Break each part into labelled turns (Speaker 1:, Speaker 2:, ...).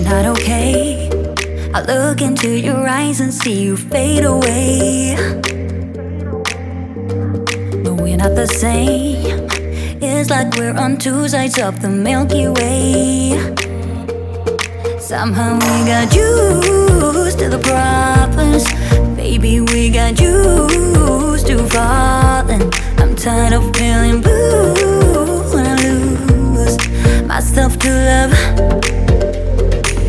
Speaker 1: not okay. I look into your eyes and see you fade away. But we're not the same. It's like we're on two sides of the Milky Way. Somehow we got used to the problems. Baby, we got used to falling. I'm tired of feeling blue when I lose myself to love.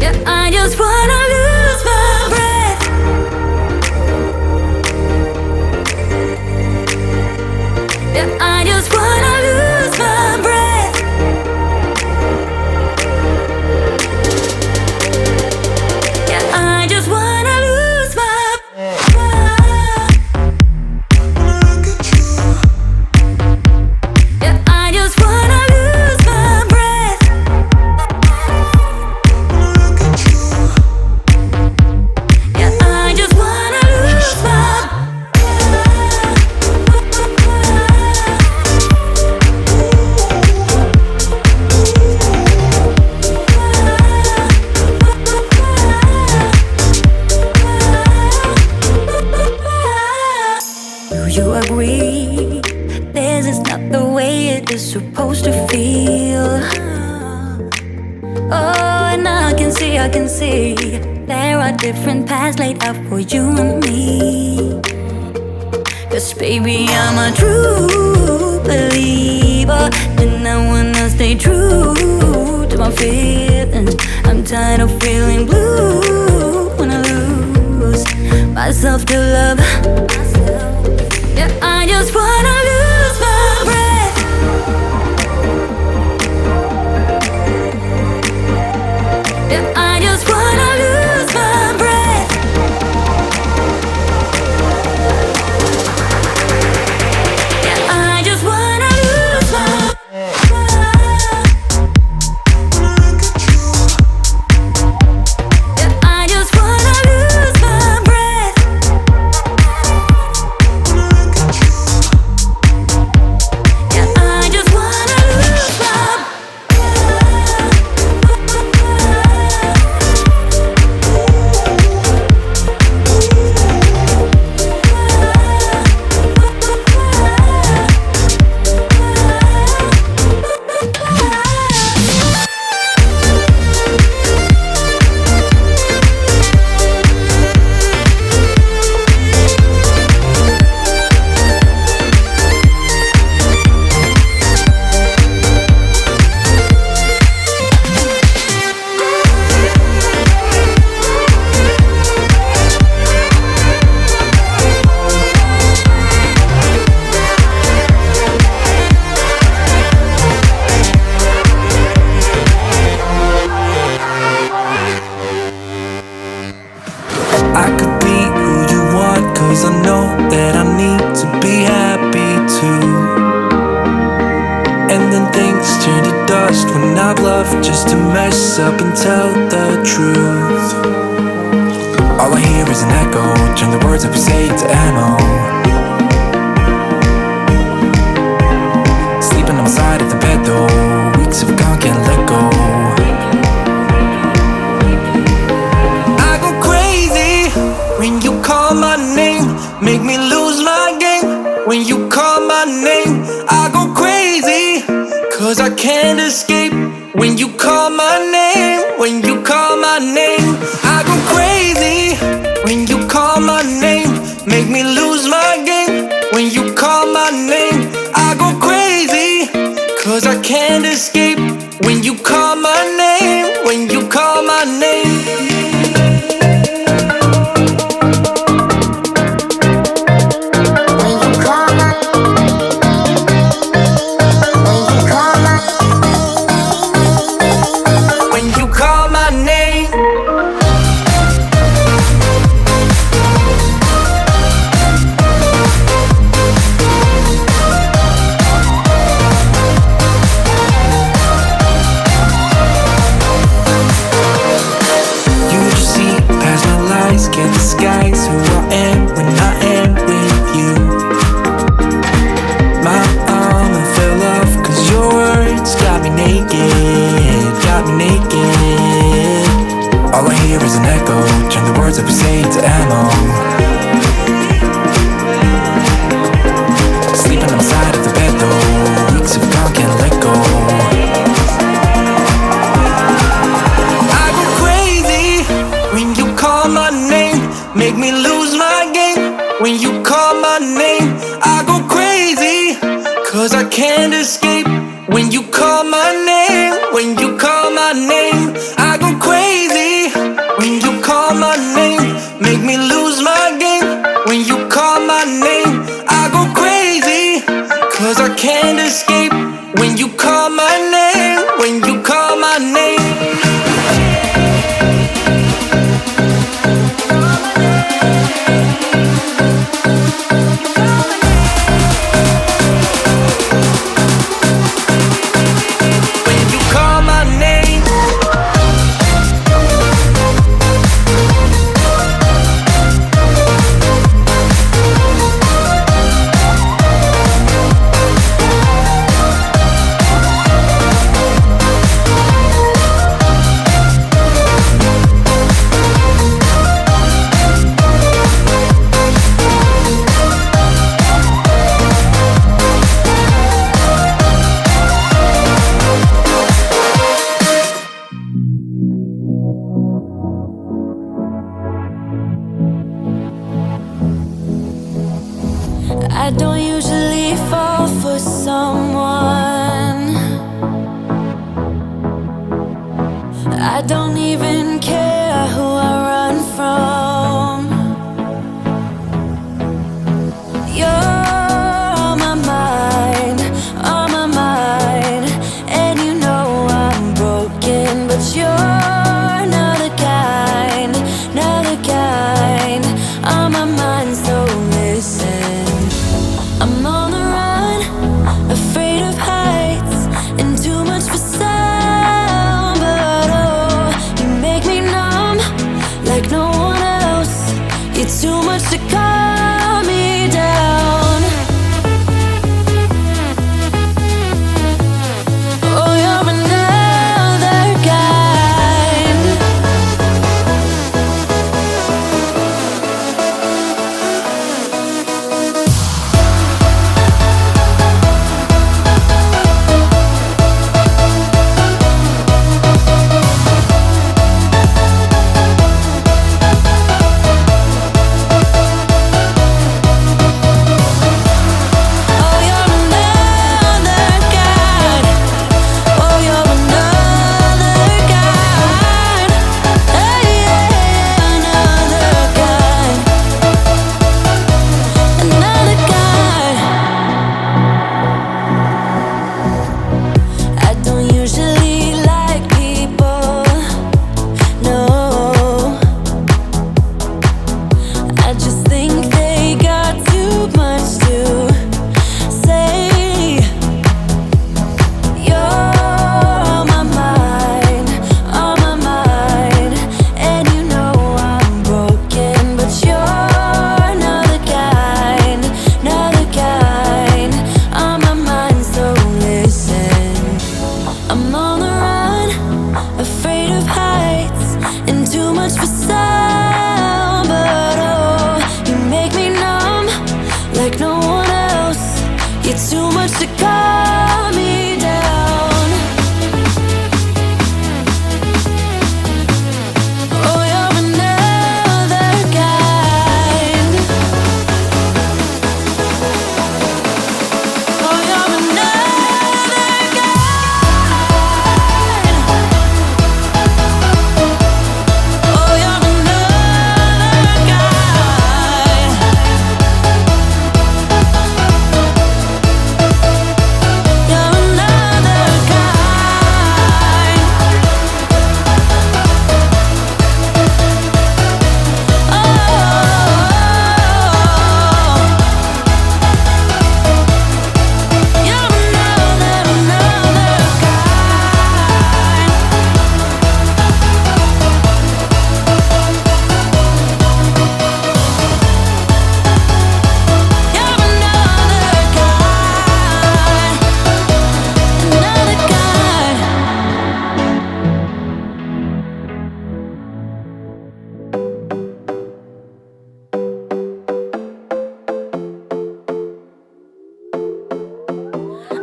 Speaker 1: Yeah, I just wanna lose my breath. Yeah, I just wanna lose my breath. Yeah, I just wanna lose my breath. Yeah, I just wanna lose my breath. Yeah, I just wanna lose my Do you agree? This is not the way it is supposed to feel. Oh, and I can see there are different paths laid out for you and me. 'Cause baby, I'm a true believer, and I wanna stay true to my feelings. I'm tired of feeling blue when I lose myself to love. Yeah, I just wanna lose my breath. Yeah, I just wanna lose my breath. Yeah, I just wanna lose my breath. Yeah, I just wanna lose my breath. Yeah, I just wanna lose my
Speaker 2: I could be who you want, 'cause I know that I need to be happy too. And then things turn to dust when I've loved just to mess up and tell the truth. All I hear is an echo, turn the words that we say into ammo. Sleeping on my side of the bed though, weeks have gone, can't let go. I go crazy when you call my name, make me lose my game. When you call my name, I go crazy, 'cause I can't escape. When you call my name, when you call my name, I go crazy. When you call my name, make me lose my game. When you call my name, I go crazy, 'cause I can't escape. When you call my name, when you call my name. When you call my name. you call my name, when you call my name, I go crazy. When you call my name, make me lose my game. When you call my name, I go crazy, 'cause I can't escape. When you call my name, when you call my name.
Speaker 1: I don't usually fall for someone. I don't even care who I run from. You're on my mind, on my mind. And you know I'm broken, but you're not the kind, not the kind. On my mind, so listen. I'm on the run, afraid of heights, and too much for sound. But oh, you make me numb like no one else. You're too much to calm me down. Oh, you're another kind.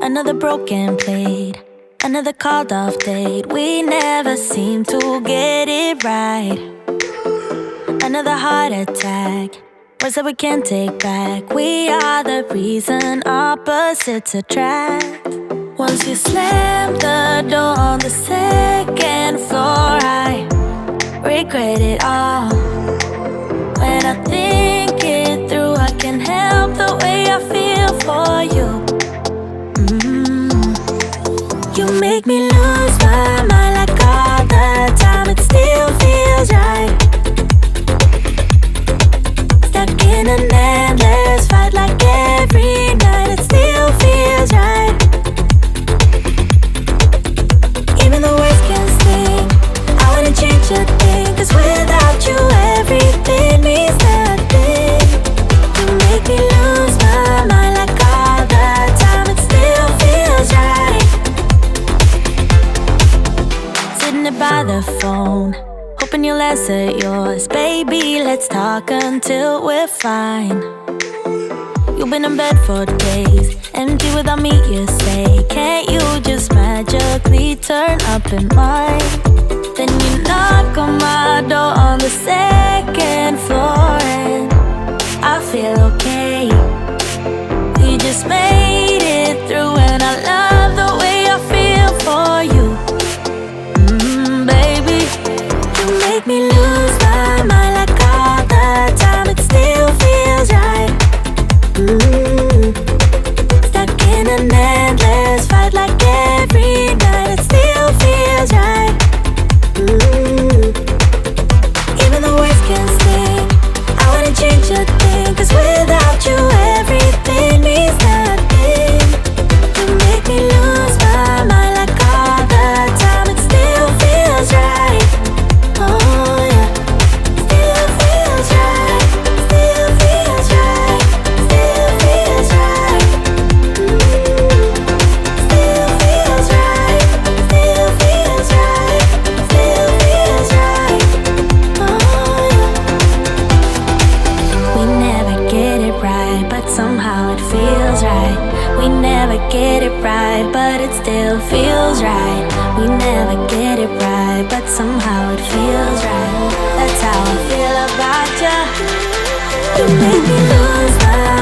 Speaker 1: Another broken plate, another called off date. We never seem to get it right. Another heart attack, words that we can't take back. We are the reason opposites attract. Once you slam the door on the second floor, I regret it all. When I think it through, I can't help the way I feel for you. You make me lose my mind like all the time. It still feels right. Stuck in an endless fight like every night. It still feels right. Even the words can sting. I wanna change a thing, 'cause without you everything means nothing. You make me lose my mind like all the time. It still feels right. Sitting there by the phone, hoping you'll answer yours. Baby, let's talk until we're fine. You've been in bed for days, empty without me, you say. Can't you just magically turn up in mine? Then you knock on my door on the second floor, and I feel okay. We just made it through, and I love the way I feel for you. Baby, you make me lose my mind like all the time. It still feels right. Stuck in an endless fight like every night. It still feels right. Even the words can sting. I wanna change a thing, 'cause without you everything means nothing. You make me lose my mind like all the time. It still feels right. Oh yeah. Still feels right. Still feels right. Still feels right. Still feels right. Still feels right. Still feels right. Oh yeah. We never get it right, but somehow it feels right. We never get it right, but it still feels right. We never get it right, but somehow it feels right. That's how I feel about you. You make me lose my